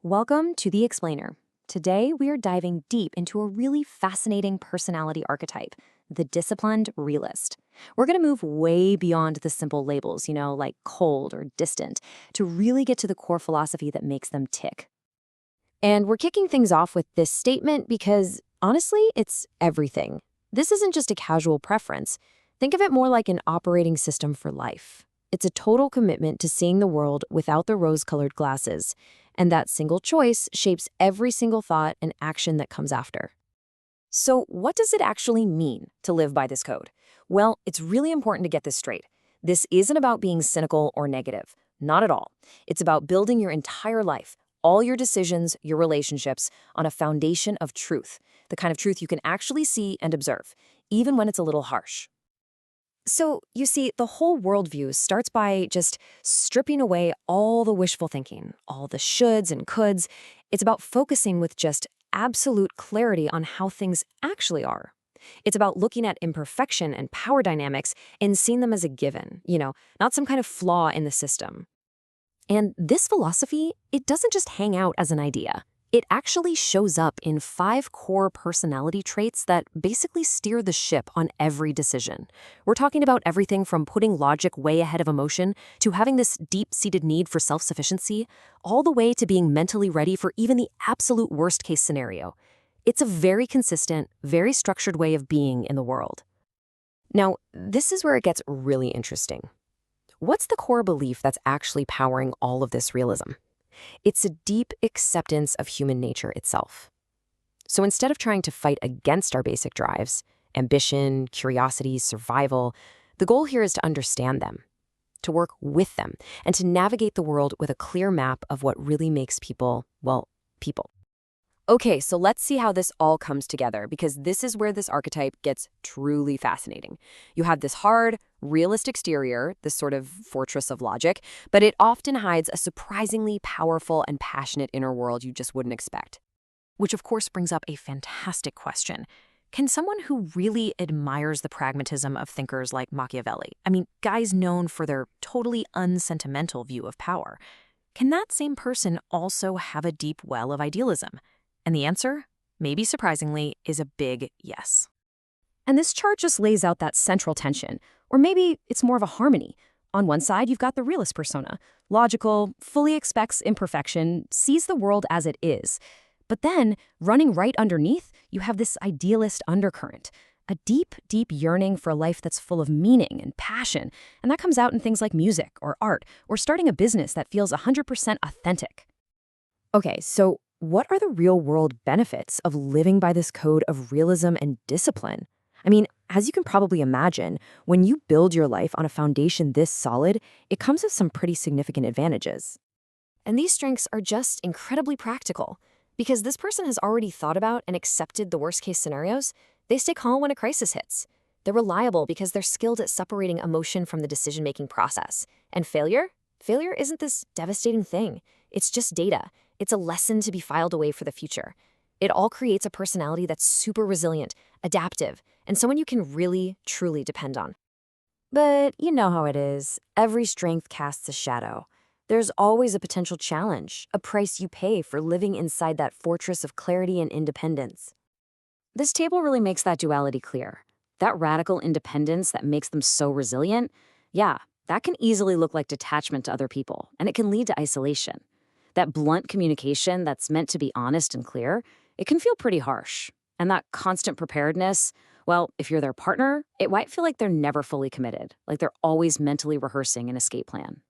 Welcome to The Explainer. Today, we are diving deep into a really fascinating personality archetype, the disciplined realist. We're going to move way beyond the simple labels, like cold or distant, to really get to the core philosophy that makes them tick. And we're kicking things off with this statement because, honestly, it's everything. This isn't just a casual preference. Think of it more like an operating system for life. It's a total commitment to seeing the world without the rose-colored glasses, and that single choice shapes every single thought and action that comes after. So what does it actually mean to live by this code? Well, it's really important to get this straight. This isn't about being cynical or negative. Not at all. It's about building your entire life, all your decisions, your relationships, on a foundation of truth, the kind of truth you can actually see and observe, even when it's a little harsh. So, you see, the whole worldview starts by just stripping away all the wishful thinking, all the shoulds and coulds. It's about focusing with just absolute clarity on how things actually are. It's about looking at imperfection and power dynamics and seeing them as a given, not some kind of flaw in the system. And this philosophy, it doesn't just hang out as an idea. It actually shows up in 5 core personality traits that basically steer the ship on every decision. We're talking about everything from putting logic way ahead of emotion to having this deep-seated need for self-sufficiency, all the way to being mentally ready for even the absolute worst-case scenario. It's a very consistent, very structured way of being in the world. Now, this is where it gets really interesting. What's the core belief that's actually powering all of this realism? It's a deep acceptance of human nature itself. So instead of trying to fight against our basic drives, ambition, curiosity, survival, the goal here is to understand them, to work with them, and to navigate the world with a clear map of what really makes people, well, people. Okay, so let's see how this all comes together, because this is where this archetype gets truly fascinating. You have this hard, realist exterior, this sort of fortress of logic, but it often hides a surprisingly powerful and passionate inner world you just wouldn't expect. Which of course brings up a fantastic question. Can someone who really admires the pragmatism of thinkers like Machiavelli, guys known for their totally unsentimental view of power, can that same person also have a deep well of idealism? And the answer, maybe surprisingly, is a big yes. And this chart just lays out that central tension, or maybe it's more of a harmony. On one side, you've got the realist persona, logical, fully expects imperfection, sees the world as it is. But then, running right underneath, you have this idealist undercurrent, a deep, deep yearning for a life that's full of meaning and passion, and that comes out in things like music or art, or starting a business that feels 100% authentic. Okay, so what are the real-world benefits of living by this code of realism and discipline? As you can probably imagine, when you build your life on a foundation this solid, it comes with some pretty significant advantages. And these strengths are just incredibly practical. Because this person has already thought about and accepted the worst-case scenarios, they stay calm when a crisis hits. They're reliable because they're skilled at separating emotion from the decision-making process. And failure? Failure isn't this devastating thing. It's just data. It's a lesson to be filed away for the future. It all creates a personality that's super resilient, adaptive, and someone you can really, truly depend on. But you know how it is. Every strength casts a shadow. There's always a potential challenge, a price you pay for living inside that fortress of clarity and independence. This table really makes that duality clear. That radical independence that makes them so resilient, that can easily look like detachment to other people, and it can lead to isolation. That blunt communication that's meant to be honest and clear, it can feel pretty harsh. And that constant preparedness, well, if you're their partner, it might feel like they're never fully committed, like they're always mentally rehearsing an escape plan.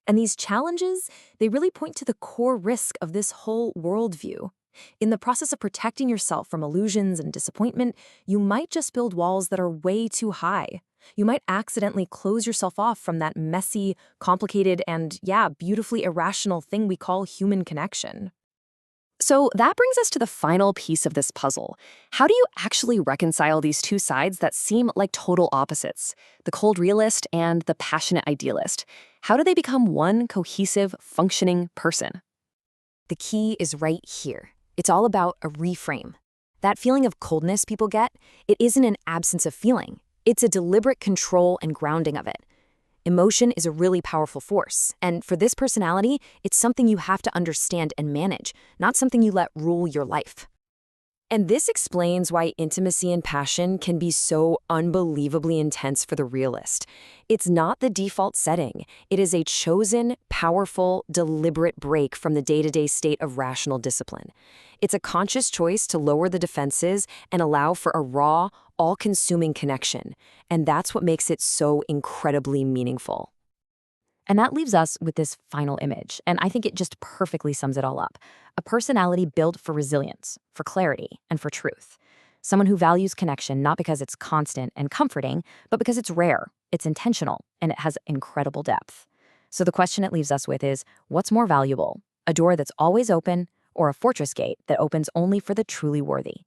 And these challenges, they really point to the core risk of this whole worldview. In the process of protecting yourself from illusions and disappointment, you might just build walls that are way too high. You might accidentally close yourself off from that messy, complicated, and beautifully irrational thing we call human connection. So that brings us to the final piece of this puzzle. How do you actually reconcile these two sides that seem like total opposites, the cold realist and the passionate idealist? How do they become one cohesive, functioning person? The key is right here. It's all about a reframe. That feeling of coldness people get, it isn't an absence of feeling. It's a deliberate control and grounding of it. Emotion is a really powerful force, and for this personality, it's something you have to understand and manage, not something you let rule your life. And this explains why intimacy and passion can be so unbelievably intense for the realist. It's not the default setting. It is a chosen, powerful, deliberate break from the day-to-day state of rational discipline. It's a conscious choice to lower the defenses and allow for a raw, all-consuming connection. And that's what makes it so incredibly meaningful. And that leaves us with this final image, and I think it just perfectly sums it all up. A personality built for resilience, for clarity, and for truth. Someone who values connection not because it's constant and comforting, but because it's rare, it's intentional, and it has incredible depth. So the question it leaves us with is, what's more valuable? A door that's always open, or a fortress gate that opens only for the truly worthy?